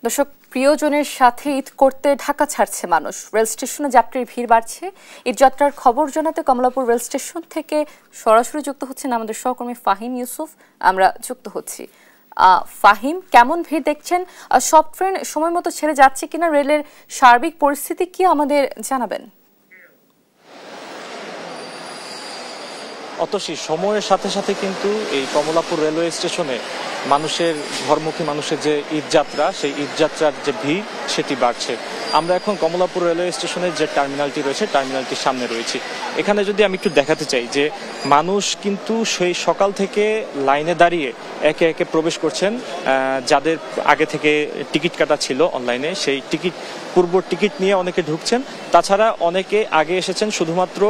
দর্শক, প্রিয়জনের সাথে ঈদ করতে ঢাকা ছাড়ছে মানুষ। রেল স্টেশনে যাত্রীর ভিড় বাড়ছে। ঈদ যাত্রার খবর জানাতে কমলাপুর রেল স্টেশন থেকে সরাসরি যুক্ত হচ্ছেন আমাদের সহকর্মী ফাহিম ইউসুফ। আমরা যুক্ত হচ্ছি। ফাহিম, কেমন ভিড় দেখছেন? সব ট্রেন সময় মতো ছেড়ে যাচ্ছে কিনা, রেলের সার্বিক পরিস্থিতি কি আমাদের জানাবেন? অতসী, সময়ের সাথে সাথে কিন্তু এই কমলাপুর রেলওয়ে স্টেশনে মানুষের ঘরমুখী মানুষের যে ঈদযাত্রা, সেই ঈদযাত্রার যে ভিড় সেটি বাড়ছে। আমরা এখন কমলাপুর রেলওয়ে স্টেশনের যে টার্মিনালটি রয়েছে, টার্মিনালটির সামনে রয়েছি। এখানে যদি আমি একটু দেখাতে চাই যে মানুষ কিন্তু সেই সকাল থেকে লাইনে দাঁড়িয়ে একে একে প্রবেশ করছেন। যাদের আগে থেকে টিকিট কাটা ছিল অনলাইনে, সেই পূর্ব টিকিট নিয়ে অনেকে ঢুকছেন। তাছাড়া অনেকে আগে এসেছেন শুধুমাত্র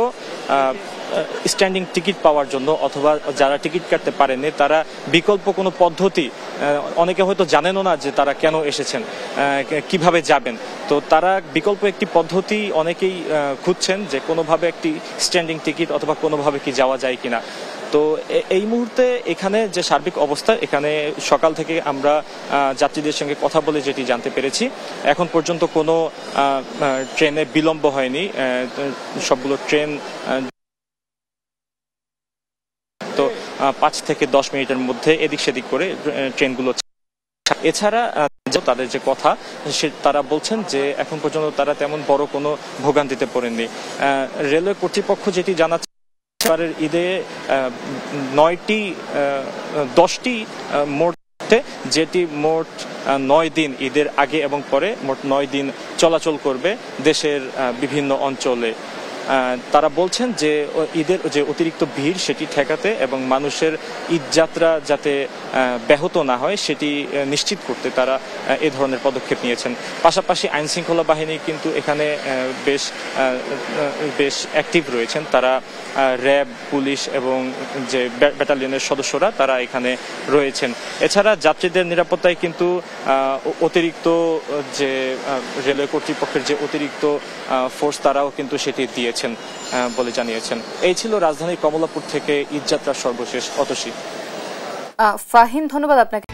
স্ট্যান্ডিং টিকিট পাওয়ার জন্য, অথবা যারা টিকিট কাটতে পারেননি তারা বিকল্প কোনো পদ্ধতি, অনেকে হয়তো জানেনও না যে তারা কেন এসেছেন, কিভাবে যাবেন। তো তারা বিকল্প একটি পদ্ধতি অনেকেই খুঁজছেন যে কোনোভাবে একটি স্ট্যান্ডিং টিকিট অথবা কোনোভাবে কি যাওয়া যায় কিনা। তো এই মুহূর্তে এখানে যে সার্বিক অবস্থা, এখানে সকাল থেকে আমরা যাত্রীদের সঙ্গে কথা বলে যেটি জানতে পেরেছি, এখন পর্যন্ত কোনো ট্রেনে বিলম্ব হয়নি। সবগুলো ট্রেন 5 থেকে 10 মিনিটের মধ্যে এদিক সেদিক করে ট্রেনগুলো। এছাড়া তাদের যে কথা, তারা বলছেন যে এখন পর্যন্ত তারা তেমন বড় কোনো ভোগান্তিতে পড়েননি। রেলওয়ে কর্তৃপক্ষ যেটি জানাচ্ছে, এবারের ঈদে 10টি মোট, যেটি মোট 9 দিন, ঈদের আগে এবং পরে মোট 9 দিন চলাচল করবে দেশের বিভিন্ন অঞ্চলে। তারা বলছেন যে ঈদের যে অতিরিক্ত ভিড় সেটি ঠেকাতে এবং মানুষের ঈদযাত্রা যাতে ব্যাহত না হয় সেটি নিশ্চিত করতে তারা এ ধরনের পদক্ষেপ নিয়েছেন। পাশাপাশি আইন শৃঙ্খলা বাহিনী কিন্তু এখানে বেশ অ্যাক্টিভ রয়েছেন। তারা র্যাব, পুলিশ এবং যে ব্যাটালিয়নের সদস্যরা তারা এখানে রয়েছেন। এছাড়া যাত্রীদের নিরাপত্তায় কিন্তু অতিরিক্ত যে রেলওয়ে কর্তৃপক্ষের যে অতিরিক্ত ফোর্স, তারাও কিন্তু সেটি দিয়েছেন বলে জানিয়েছেন। এই ছিল রাজধানীর কমলাপুর থেকে ঈদযাত্রার সর্বশেষ। অতসী। ফাহিম, ধন্যবাদ আপনাকে।